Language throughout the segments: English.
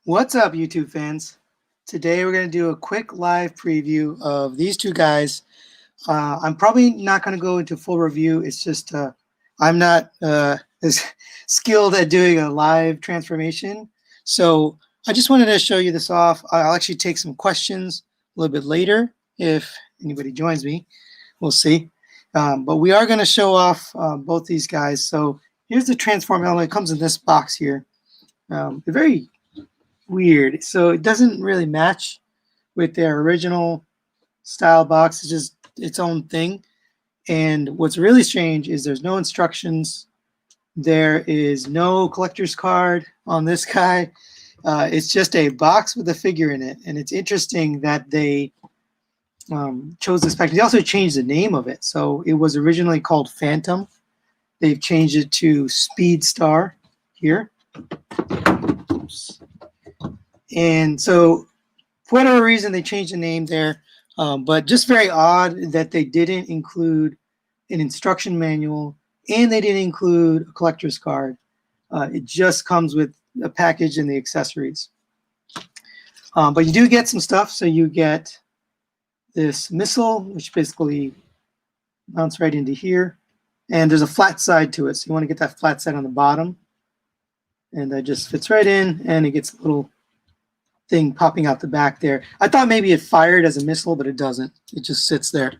What's up, YouTube fans? Today we're going to do a quick live preview of these two guys. I'm probably not going to go into full review. It's just I'm not as skilled at doing a live transformation. So I just wanted to show you this off. I'll actually take some questions a little bit later if anybody joins me. We'll see. But we are going to show off both these guys. So here's the transform element. It comes in this box here. They're very weird. So it doesn't really match with their original style box. It's just its own thing. And what's really strange is there's no instructions. There is no collector's card on this guy. It's just a box with a figure in it. And it's interesting that they chose this package. They also changed the name of it. So it was originally called Phantom. They've changed it to Speed Star here. Oops. And so for whatever reason, they changed the name there. But just very odd that they didn't include an instruction manual and they didn't include a collector's card. It just comes with a package and the accessories. But you do get some stuff. So you get this missile, which basically mounts right into here. And there's a flat side to it. So you want to get that flat side on the bottom. And that just fits right in, and it gets a little thing popping out the back there. I thought maybe it fired as a missile, but it doesn't. It just sits there.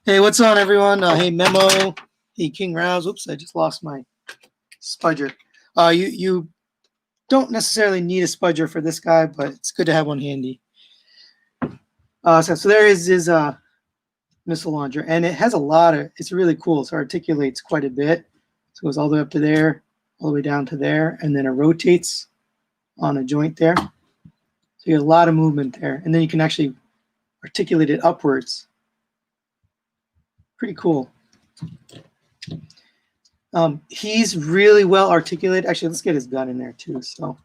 Hey, what's on, everyone? Hey, Memo. Hey, King Rouse. Oops, I just lost my spudger. You don't necessarily need a spudger for this guy, but it's good to have one handy. So there is his missile launcher, and it has a lot of, it's really cool. So it articulates quite a bit. So it goes all the way up to there, all the way down to there, and then it rotates on a joint there. So you have a lot of movement there, and then you can actually articulate it upwards. Pretty cool. He's really well articulated. Actually, let's get his gun in there too. So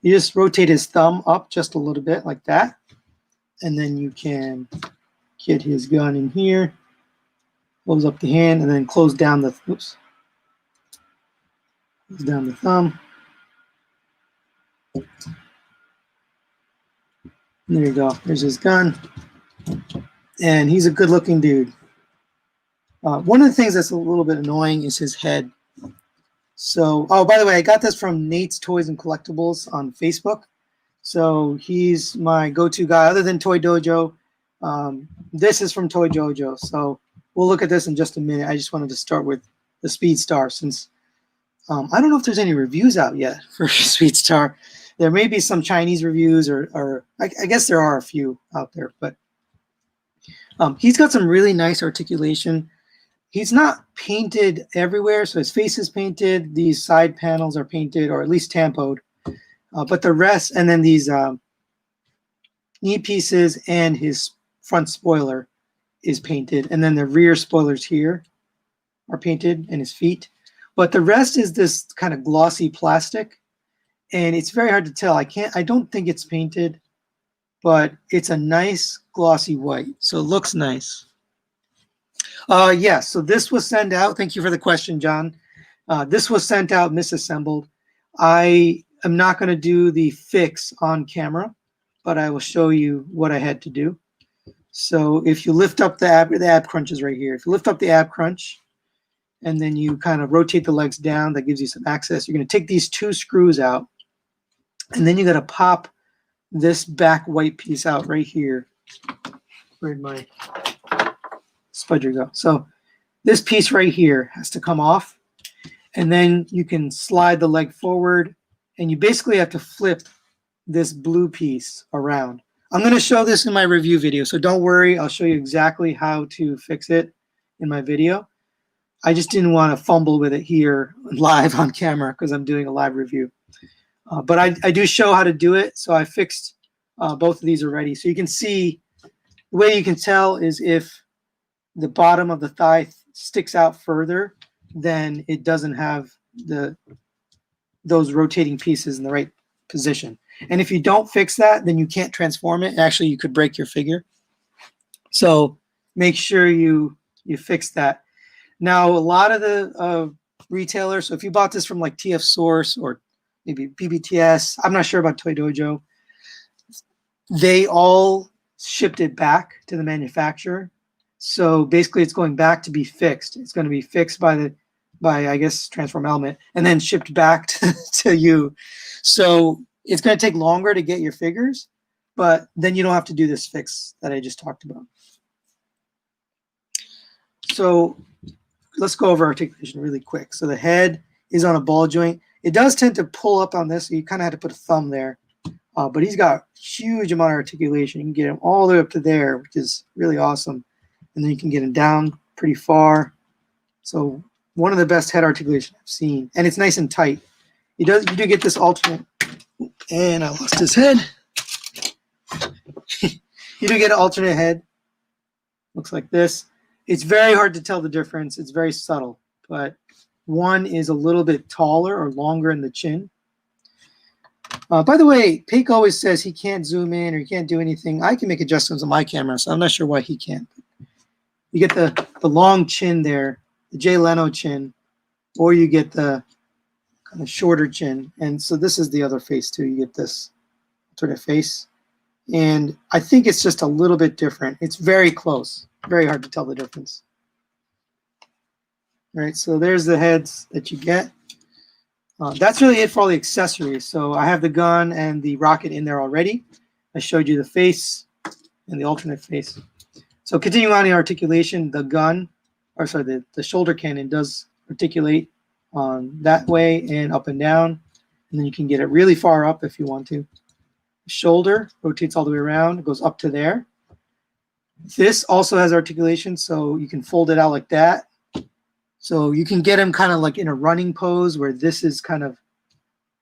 you just rotate his thumb up just a little bit like that, and then you can get his gun in here, close up the hand, and then close down the, oops, close down the thumb. There you go. There's his gun. And he's a good-looking dude. One of the things that's a little bit annoying is his head. So, oh, by the way, I got this from Nate's Toys and Collectibles on Facebook. So he's my go-to guy other than Toy Dojo. This is from Toy Dojo. So we'll look at this in just a minute. I just wanted to start with the Speed Star since I don't know if there's any reviews out yet for Speed Star. There may be some Chinese reviews, or I guess there are a few out there, but he's got some really nice articulation. He's not painted everywhere, so his face is painted. These side panels are painted, or at least tampoed. But the rest, and then these knee pieces and his front spoiler is painted. And then the rear spoilers here are painted, and his feet. But the rest is this kind of glossy plastic. And it's very hard to tell. I don't think it's painted, but it's a nice glossy white. So it looks nice. Yeah, so this was sent out. Thank you for the question, John. This was sent out misassembled. I am not going to do the fix on camera, but I will show you what I had to do. So if you lift up the ab crunch is right here. If you lift up the ab crunch and then you kind of rotate the legs down, that gives you some access. You're going to take these two screws out, and then you got to pop this back white piece out right here. Where'd my spudger go? So this piece right here has to come off, and then you can slide the leg forward, and you basically have to flip this blue piece around. I'm going to show this in my review video, so don't worry. I'll show you exactly how to fix it in my video. I just didn't want to fumble with it here live on camera because I'm doing a live review. But I do show how to do it, so I fixed both of these already. So you can see, the way you can tell is if the bottom of the thigh sticks out further, then it doesn't have those rotating pieces in the right position. And if you don't fix that, then you can't transform it. Actually, you could break your figure. So make sure you fix that. Now, a lot of the retailers, so if you bought this from like TF Source or maybe BBTS. I'm not sure about Toy Dojo. They all shipped it back to the manufacturer. So basically it's going back to be fixed. It's going to be fixed by I guess Transform Element and then shipped back to you. So it's going to take longer to get your figures, but then you don't have to do this fix that I just talked about. So let's go over articulation really quick. So the head is on a ball joint. It does tend to pull up on this. So you kind of had to put a thumb there. But he's got huge amount of articulation. You can get him all the way up to there, which is really awesome. And then you can get him down pretty far. So one of the best head articulation I've seen. And it's nice and tight. You do get this alternate. And I lost his head. You do get an alternate head. Looks like this. It's very hard to tell the difference. It's very subtle. But one is a little bit taller or longer in the chin. By the way, Paik always says he can't zoom in or he can't do anything. I can make adjustments on my camera, so I'm not sure why he can't. You get the long chin there, the Jay Leno chin, or you get the kind of shorter chin. And so this is the other face too. You get this sort of face. And I think it's just a little bit different. It's very close. Very hard to tell the difference. All right, so there's the heads that you get. That's really it for all the accessories. So I have the gun and the rocket in there already. I showed you the face and the alternate face. So continuing on the articulation, the gun, or sorry, the shoulder cannon does articulate that way and up and down. And then you can get it really far up if you want to. The shoulder rotates all the way around. It goes up to there. This also has articulation, so you can fold it out like that. So you can get him kind of like in a running pose where this is kind of,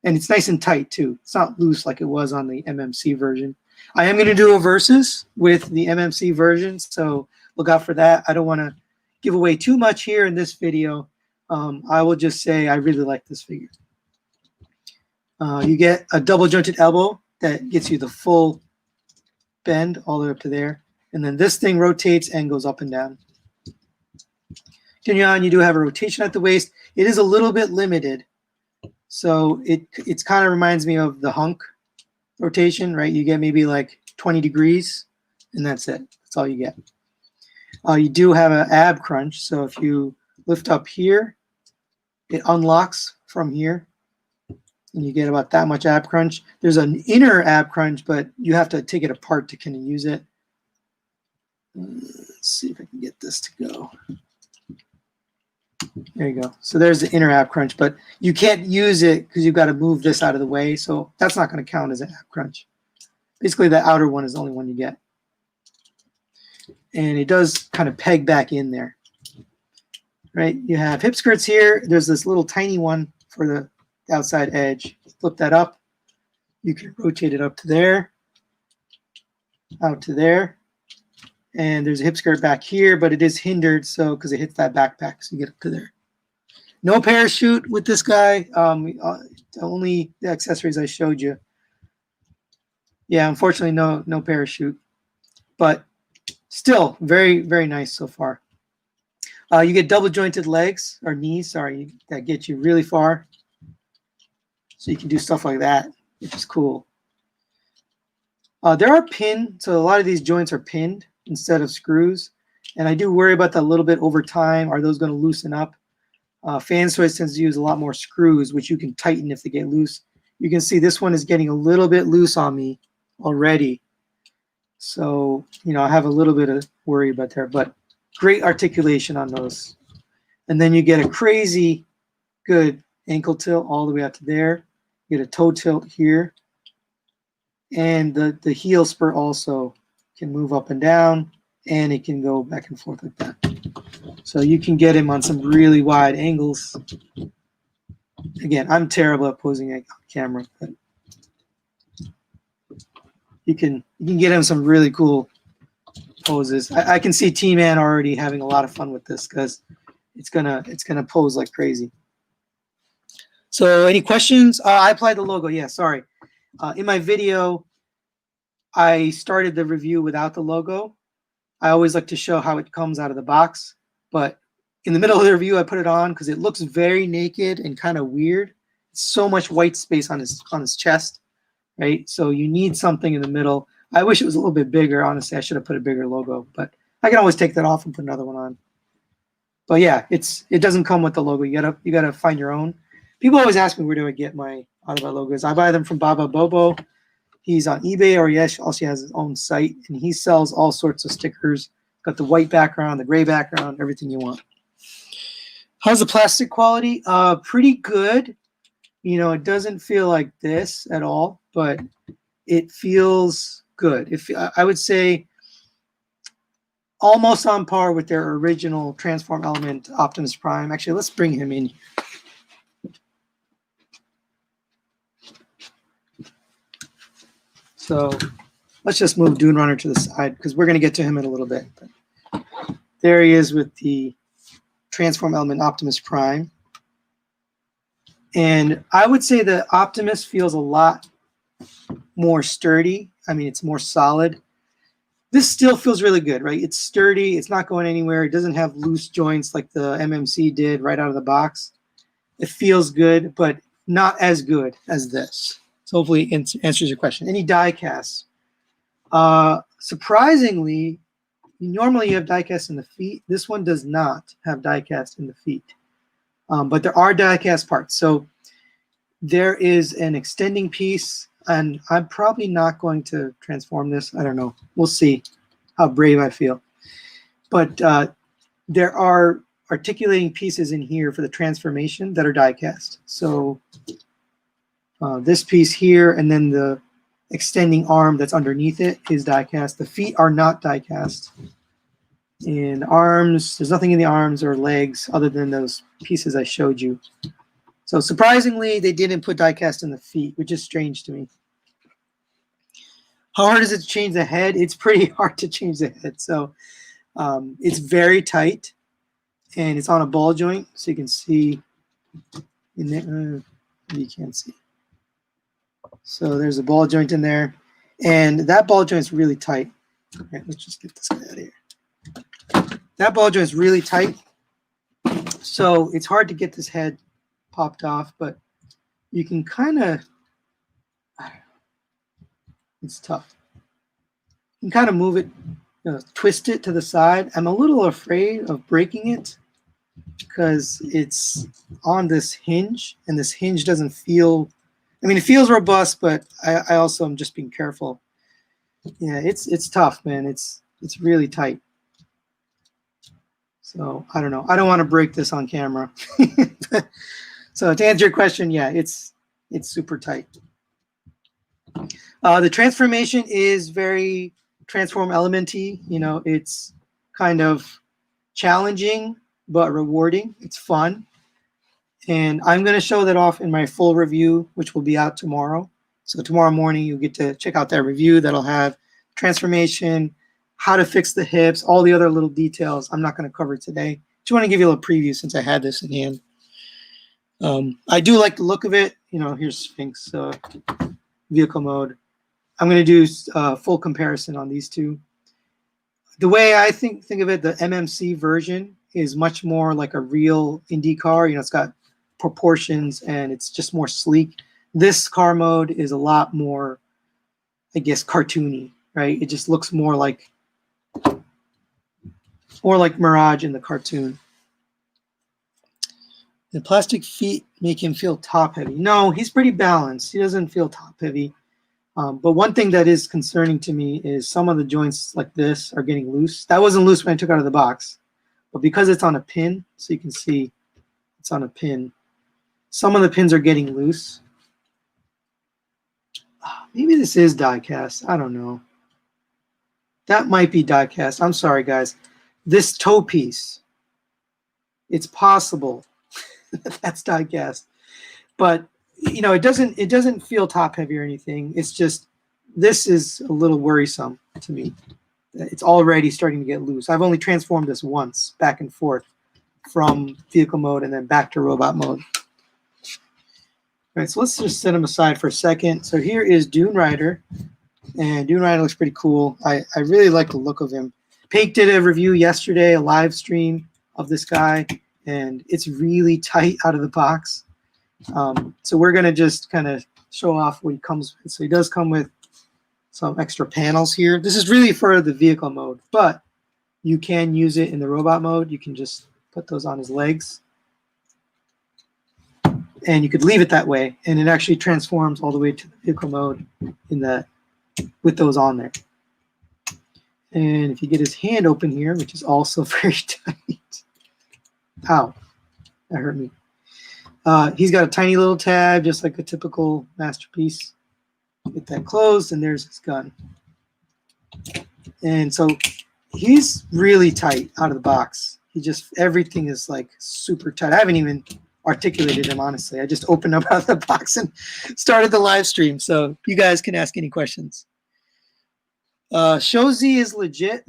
and it's nice and tight too. It's not loose like it was on the MMC version. I am going to do a versus with the MMC version, so look out for that. I don't want to give away too much here in this video. I will just say I really like this figure. You get a double jointed elbow that gets you the full bend all the way up to there. And then this thing rotates and goes up and down. Continue on, you do have a rotation at the waist. It is a little bit limited. So it's kind of reminds me of the hunk rotation, right? You get maybe like 20 degrees and that's it. That's all you get. You do have an ab crunch. So if you lift up here, it unlocks from here and you get about that much ab crunch. There's an inner ab crunch, but you have to take it apart to kind of use it. Let's see if I can get this to go. There you go. So there's the inner ab crunch, but you can't use it because you've got to move this out of the way. So that's not going to count as an ab crunch. Basically, the outer one is the only one you get. And it does kind of peg back in there. Right? You have hip skirts here. There's this little tiny one for the outside edge. Flip that up. You can rotate it up to there, out to there. And there's a hip skirt back here, but it is hindered so because it hits that backpack, so you get up to there. No parachute with this guy. Only the accessories I showed you. Yeah, unfortunately, no parachute, but still very, very nice so far. You get double jointed legs or knees, sorry, that get you really far. So you can do stuff like that, which is cool. There are pinned, so a lot of these joints are pinned instead of screws. And I do worry about that a little bit over time. Are those going to loosen up? FansToys tends to use a lot more screws, which you can tighten if they get loose. You can see this one is getting a little bit loose on me already. So, you know, I have a little bit of worry about there, but great articulation on those. And then you get a crazy good ankle tilt all the way out to there. You get a toe tilt here. And the heel spur also can move up and down, and it can go back and forth like that. So you can get him on some really wide angles. Again, I'm terrible at posing on camera, but you can get him some really cool poses. I can see T-Man already having a lot of fun with this because it's gonna pose like crazy. So any questions? I applied the logo. Yeah, sorry. In my video, I started the review without the logo. I always like to show how it comes out of the box, but in the middle of the review, I put it on because it looks very naked and kind of weird. so much white space on his chest, right? So you need something in the middle. I wish it was a little bit bigger. Honestly, I should have put a bigger logo, but I can always take that off and put another one on. But yeah, it doesn't come with the logo. You gotta find your own. People always ask me where do I get my Autobot logos. I buy them from Baba Bobo. He's on eBay, or he also has his own site, and he sells all sorts of stickers. Got the white background, the gray background, everything you want. How's the plastic quality? Pretty good. You know, it doesn't feel like this at all, but it feels good. I would say almost on par with their original Transform Element Optimus Prime. Actually, let's bring him in. So let's just move Dune Runner to the side because we're going to get to him in a little bit. But there he is with the Transform Element Optimus Prime. And I would say the Optimus feels a lot more sturdy. I mean, it's more solid. This still feels really good, right? It's sturdy. It's not going anywhere. It doesn't have loose joints like the MMC did right out of the box. It feels good, but not as good as this. So hopefully it answers your question. Any die casts? Surprisingly, normally you have die cast in the feet. This one does not have die cast in the feet. But there are die cast parts. So there is an extending piece, and I'm probably not going to transform this. I don't know. We'll see how brave I feel. But there are articulating pieces in here for the transformation that are die cast. So this piece here, and then the extending arm that's underneath it is die cast. The feet are not die cast. In arms, there's nothing in the arms or legs other than those pieces I showed you. So surprisingly, they didn't put die cast in the feet, which is strange to me. How hard is it to change the head? It's pretty hard to change the head. So it's very tight, and it's on a ball joint, so you can see in there. You can't see. So there's a ball joint in there, and that ball joint is really tight. All right, let's just get this guy out of here. That ball joint is really tight, so it's hard to get this head popped off, but you can kind of, it's tough. You can kind of move it, twist it to the side. I'm a little afraid of breaking it because it's on this hinge, and this hinge doesn't feel, I mean, it feels robust, but I also am just being careful. Yeah, it's tough, man. It's really tight. So I don't know. I don't want to break this on camera. So to answer your question, yeah, it's super tight. The transformation is very Transform Element-y. You know, it's kind of challenging but rewarding. It's fun. And I'm going to show that off in my full review, which will be out tomorrow. So tomorrow morning, you'll get to check out that review. That'll have transformation, how to fix the hips, all the other little details I'm not going to cover today. Just want to give you a little preview since I had this in hand. I do like the look of it. You know, here's Sphinx vehicle mode. I'm going to do full comparison on these two. The way I think of it, the MMC version is much more like a real Indy car. You know, it's got proportions and it's just more sleek. This car mode is a lot more, I guess, cartoony, right? It just looks more like Mirage in the cartoon. The plastic feet make him feel top heavy. No, he's pretty balanced. He doesn't feel top heavy. But one thing that is concerning to me is some of the joints like this are getting loose. That wasn't loose when I took it out of the box. But because it's on a pin, so you can see it's on a pin, some of the pins are getting loose. Maybe this is die cast. I don't know. That might be die cast. I'm sorry, guys. This toe piece, it's possible that's die cast. But you know, it doesn't feel top heavy or anything. It's just this is a little worrisome to me. It's already starting to get loose. I've only transformed this once, back and forth from vehicle mode and then back to robot mode. All right, so let's just set him aside for a second. So here is Dune Rider, and Dune Rider looks pretty cool. I really like the look of him. Pake did a review yesterday, a live stream of this guy, and it's really tight out of the box. So we're going to just kind of show off what he comes with. So he does come with some extra panels here. This is really for the vehicle mode, but you can use it in the robot mode. You can just put those on his legs. And you could leave it that way, and it actually transforms all the way to the vehicle mode with those on there. And if you get his hand open here, which is also very tight. Ow, that hurt me. He's got a tiny little tab, just like a typical masterpiece. Get that closed, and there's his gun. And so he's really tight out of the box. Everything is like super tight. I haven't even articulated him, honestly. I just opened up out of the box and started the live stream, so you guys can ask any questions. Shozi is legit.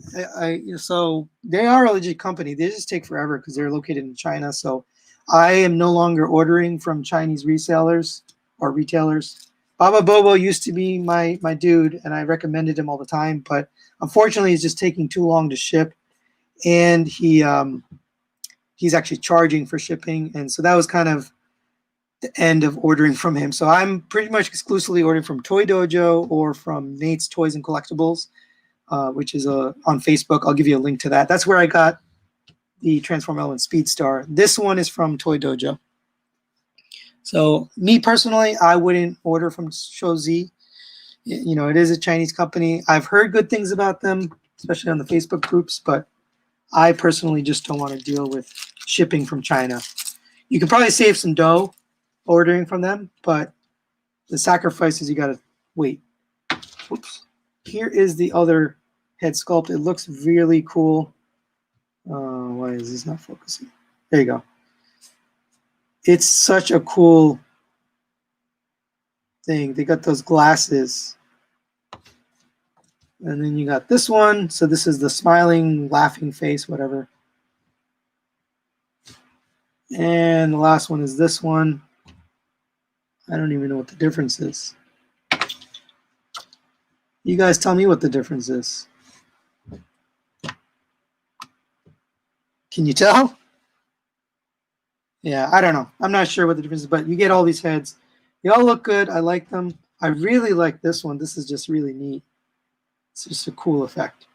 So they are a legit company. They just take forever because they're located in China. So I am no longer ordering from Chinese resellers or retailers. Baba Bobo used to be my dude, and I recommended him all the time, but unfortunately he's just taking too long to ship, and he's actually charging for shipping, and so that was kind of the end of ordering from him. So I'm pretty much exclusively ordering from Toy Dojo or from Nate's Toys and Collectibles, which is on Facebook. I'll give you a link to that. That's where I got the Transform Element Speedstar. This one is from Toy Dojo. So me personally, I wouldn't order from Shozi. You know, it is a Chinese company. I've heard good things about them, especially on the Facebook groups, but I personally just don't want to deal with shipping from China. You can probably save some dough ordering from them, but the sacrifice is you got to wait. Whoops. Here is the other head sculpt. It looks really cool. Why is this not focusing? There you go. It's such a cool thing. They got those glasses. And then you got this one. So this is the smiling, laughing face, whatever. And the last one is this one. I don't even know what the difference is. You guys tell me what the difference is. Can you tell? Yeah, I don't know. I'm not sure what the difference is, but you get all these heads. They all look good. I like them. I really like this one. This is just really neat. It's just a cool effect.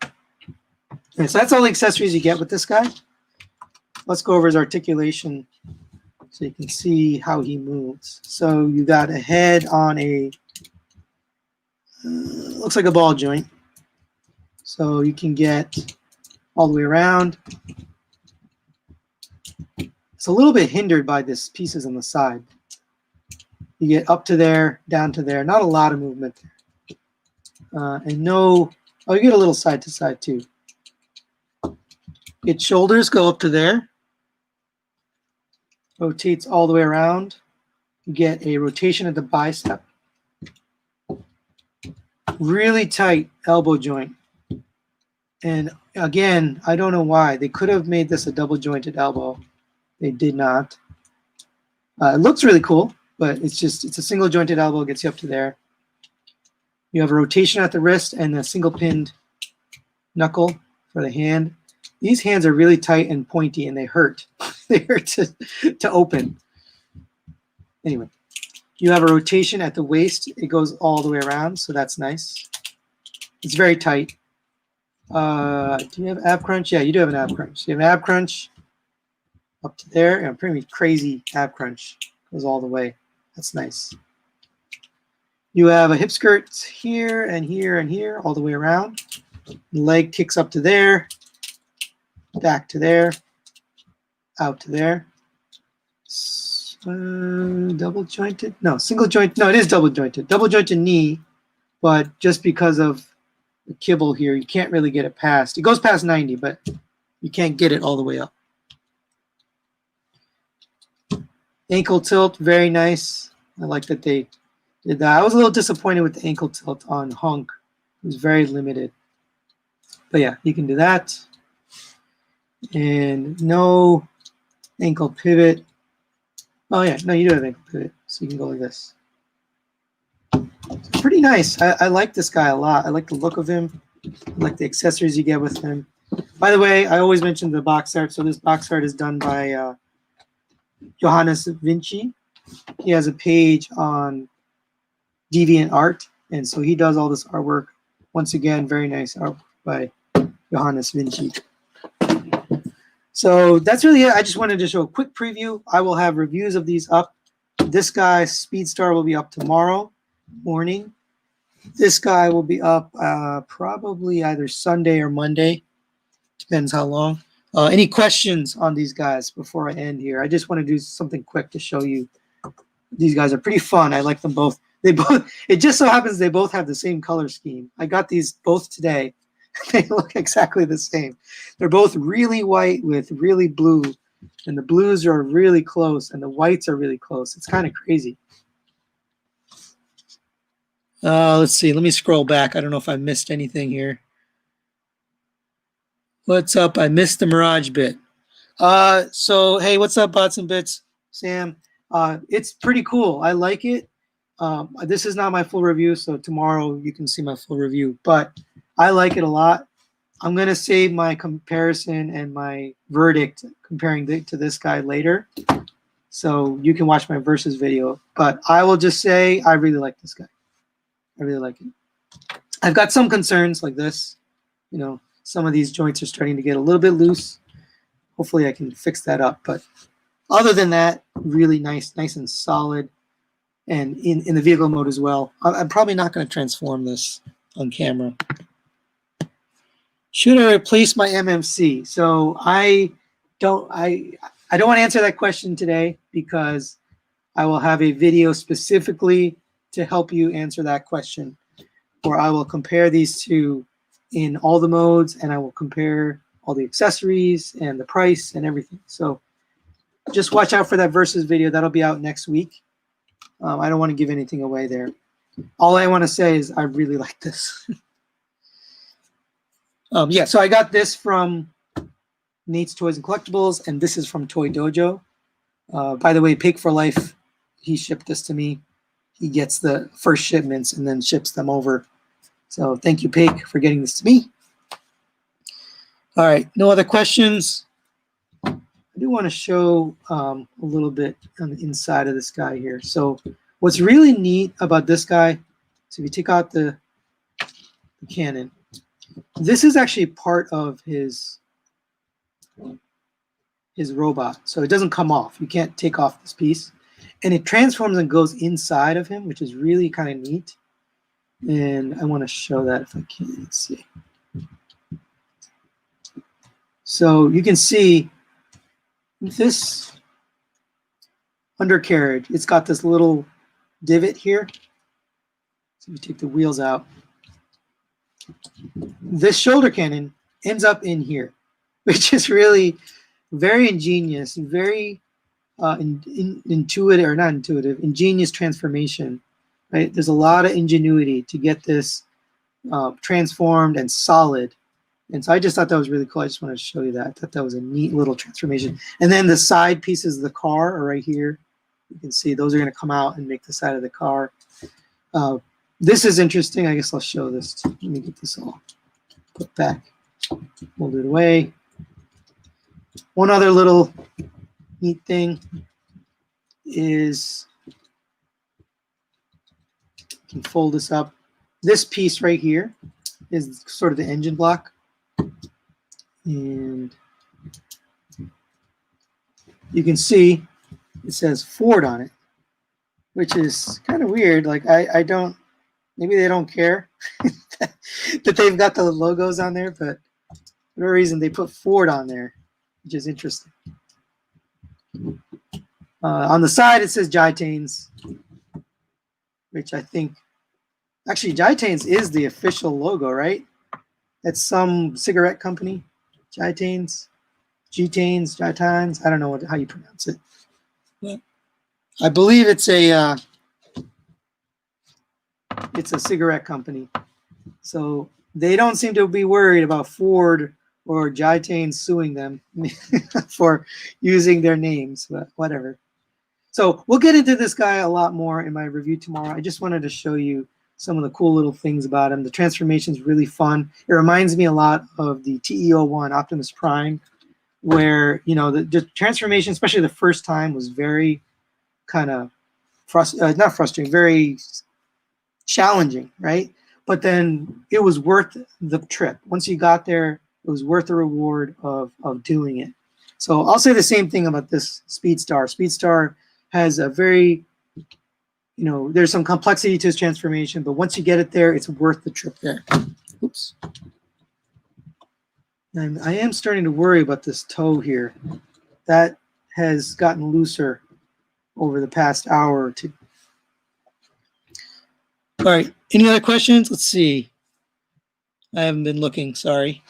Okay, so that's all the accessories you get with this guy. Let's go over his articulation so you can see how he moves. So you got a head on a, looks like a ball joint. So you can get all the way around. It's a little bit hindered by these pieces on the side. You get up to there, down to there. Not a lot of movement there. And no, oh, you get a little side to side too. Its shoulders go up to there. Rotates all the way around. You get a rotation at the bicep. Really tight elbow joint. And again, I don't know why. They could have made this a double jointed elbow. They did not. It looks really cool, but it's a single jointed elbow, gets you up to there. You have a rotation at the wrist and a single pinned knuckle for the hand. These hands are really tight and pointy, and they hurt. They hurt to open. Anyway, you have a rotation at the waist. It goes all the way around, so that's nice. It's very tight. Do you have ab crunch? Yeah, you do have an ab crunch. You have an ab crunch up to there. And pretty crazy ab crunch. Goes all the way. That's nice. You have a hip skirt here and here and here, all the way around. The leg kicks up to there, back to there, out to there. Double jointed? No, single joint. No, it is double jointed. Double jointed knee, but just because of the kibble here, you can't really get it past. It goes past 90, but you can't get it all the way up. Ankle tilt, very nice. I like that they did that. I was a little disappointed with the ankle tilt on Hunk. It was very limited. But yeah, you can do that. And no ankle pivot. Oh yeah, no, you do have ankle pivot. So you can go like this. It's pretty nice. I like this guy a lot. I like the look of him. I like the accessories you get with him. By the way, I always mention the box art. So this box art is done by Johannes Vinci. he has a page on DeviantArt, and so he does all this artwork. Once again, very nice artwork by Johannes Vinci. So that's really it. I just wanted to show a quick preview. I will have reviews of these up. This guy, Speedstar, will be up tomorrow morning. This guy will be up probably either Sunday or Monday. Depends how long. Any questions on these guys before I end here? I just want to do something quick to show you. These guys are pretty fun. I like them both. It just so happens they both have the same color scheme. I got these both today. They look exactly the same. They're both really white with really blue, and the blues are really close, and the whites are really close. It's kind of crazy. Let's see. Let me scroll back. I don't know if I missed anything here. What's up? I missed the Mirage bit. So, hey, what's up, Bots and Bits? Sam. It's pretty cool. I like it. This is not my full review, so tomorrow you can see my full review. But I like it a lot. I'm going to save my comparison and my verdict comparing to this guy later. So you can watch my versus video. But I will just say I really like this guy. I really like it. I've got some concerns like this. You know, some of these joints are starting to get a little bit loose. Hopefully I can fix that up. But other than that, really nice and solid. And in the vehicle mode as well. I'm probably not going to transform this on camera. Should I replace my MMC? So I don't want to answer that question today because I will have a video specifically to help you answer that question, where I will compare these two in all the modes, and I will compare all the accessories and the price and everything. So just watch out for that versus video. That'll be out next week. I don't want to give anything away there. All I want to say is I really like this. Yeah, so I got this from Nate's Toys and Collectibles, and this is from Toy Dojo. By the way, Pig for Life, he shipped this to me. He gets the first shipments and then ships them over. So thank you, Pig, for getting this to me. All right, no other questions? I do want to show a little bit on the inside of this guy here. So what's really neat about this guy, so if you take out the cannon, this is actually part of his robot. So it doesn't come off. You can't take off this piece. And it transforms and goes inside of him, which is really kind of neat. And I want to show that if I can. Let's see. So you can see this undercarriage. It's got this little divot here. So you take the wheels out. This shoulder cannon ends up in here, which is really very ingenious, very intuitive, or not intuitive, ingenious transformation, right? There's a lot of ingenuity to get this transformed and solid. And so I just thought that was really cool. I just wanted to show you that. I thought that was a neat little transformation. And then the side pieces of the car are right here. You can see those are going to come out and make the side of the car. This is interesting. I guess I'll show this too. Let me get this all put back. Hold it away. One other little neat thing is, you can fold this up. This piece right here is sort of the engine block. And you can see it says Ford on it, which is kind of weird. Like I don't, maybe they don't care that they've got the logos on there, but for whatever reason they put Ford on there, which is interesting. On the side it says Gitanes, which I think, actually Gitanes is the official logo, right? It's some cigarette company. Gitanes, Gitanes, I don't know how you pronounce it. But I believe it's a cigarette company. So they don't seem to be worried about Ford or Gitanes suing them for using their names, but whatever. So we'll get into this guy a lot more in my review tomorrow. I just wanted to show you some of the cool little things about him. The transformation is really fun. It reminds me a lot of the TE01 Optimus Prime, where, you know, the transformation, especially the first time, was very kind of not frustrating, very challenging, right? But then it was worth the trip. Once you got there, it was worth the reward of doing it. So I'll say the same thing about this Speedstar. Speedstar has a very, there's some complexity to its transformation, but once you get it there, it's worth the trip there. Oops. And I am starting to worry about this toe here. That has gotten looser over the past hour or two. All right, any other questions? Let's see. I haven't been looking, sorry.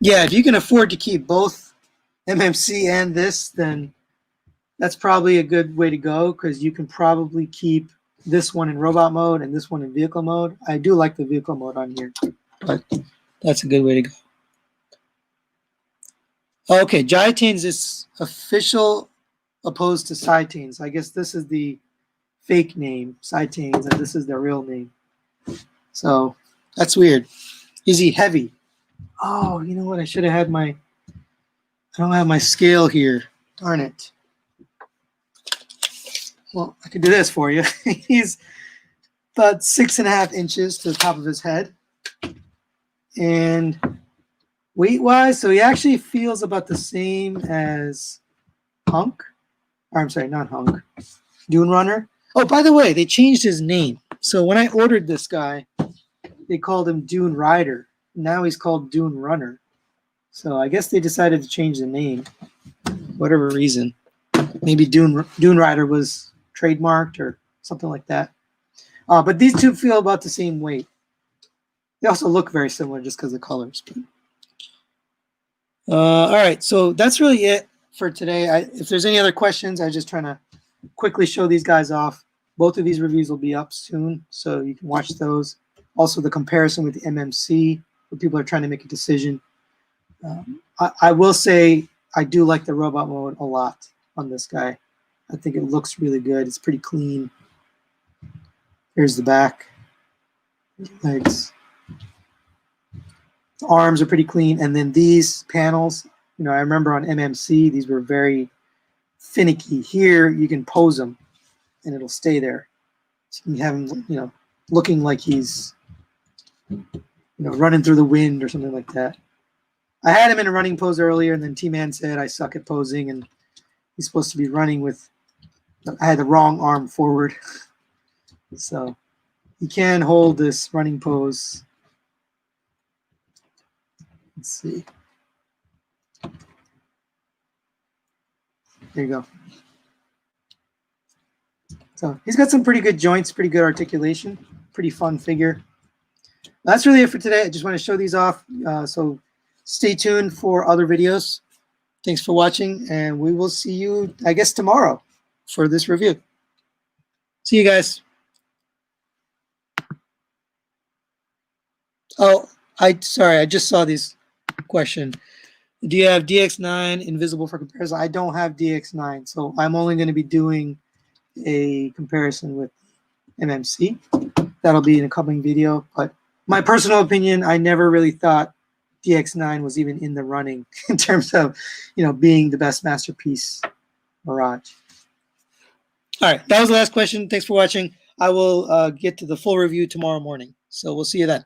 Yeah, if you can afford to keep both MMC and this, then that's probably a good way to go, because you can probably keep this one in robot mode and this one in vehicle mode. I do like the vehicle mode on here, but that's a good way to go. Okay, gytanes is official opposed to cytanes. I guess this is the fake name, cytanes, and this is their real name. So that's weird. Is he heavy? Oh, you know what? I should have had I don't have my scale here. Darn it. Well, I could do this for you. He's about 6.5 inches to the top of his head. And weight-wise, so he actually feels about the same as Hunk. Or I'm sorry, not Hunk. Dune Runner. Oh, by the way, they changed his name. So when I ordered this guy, they called him Dune Rider. Now he's called Dune Runner. So I guess they decided to change the name, whatever reason. Maybe Dune Rider was trademarked or something like that. But these two feel about the same weight. They also look very similar just because of the colors. All right, so that's really it for today. If there's any other questions, I was just trying to quickly show these guys off. Both of these reviews will be up soon, so you can watch those. Also, the comparison with the MMC, where people are trying to make a decision. I will say I do like the robot mode a lot on this guy. I think it looks really good. It's pretty clean. Here's the back. Legs. The arms are pretty clean. And then these panels, I remember on MMC, these were very finicky. Here, you can pose them, and it'll stay there. So you can have him, looking like he's, running through the wind or something like that. I had him in a running pose earlier, and then T-Man said I suck at posing, and he's supposed to be running with, I had the wrong arm forward. So he can hold this running pose. Let's see. There you go. So he's got some pretty good joints, pretty good articulation, pretty fun figure. That's really it for today. I just want to show these off. So stay tuned for other videos. Thanks for watching, and we will see you, I guess, tomorrow for this review. See you guys. Oh, sorry, I just saw this question. Do you have DX9 invisible for comparison? I don't have DX9, so I'm only going to be doing a comparison with MMC. That'll be in a coming video, but my personal opinion, I never really thought DX9 was even in the running in terms of, being the best masterpiece Mirage. All right, that was the last question. Thanks for watching. I will get to the full review tomorrow morning, so we'll see you then.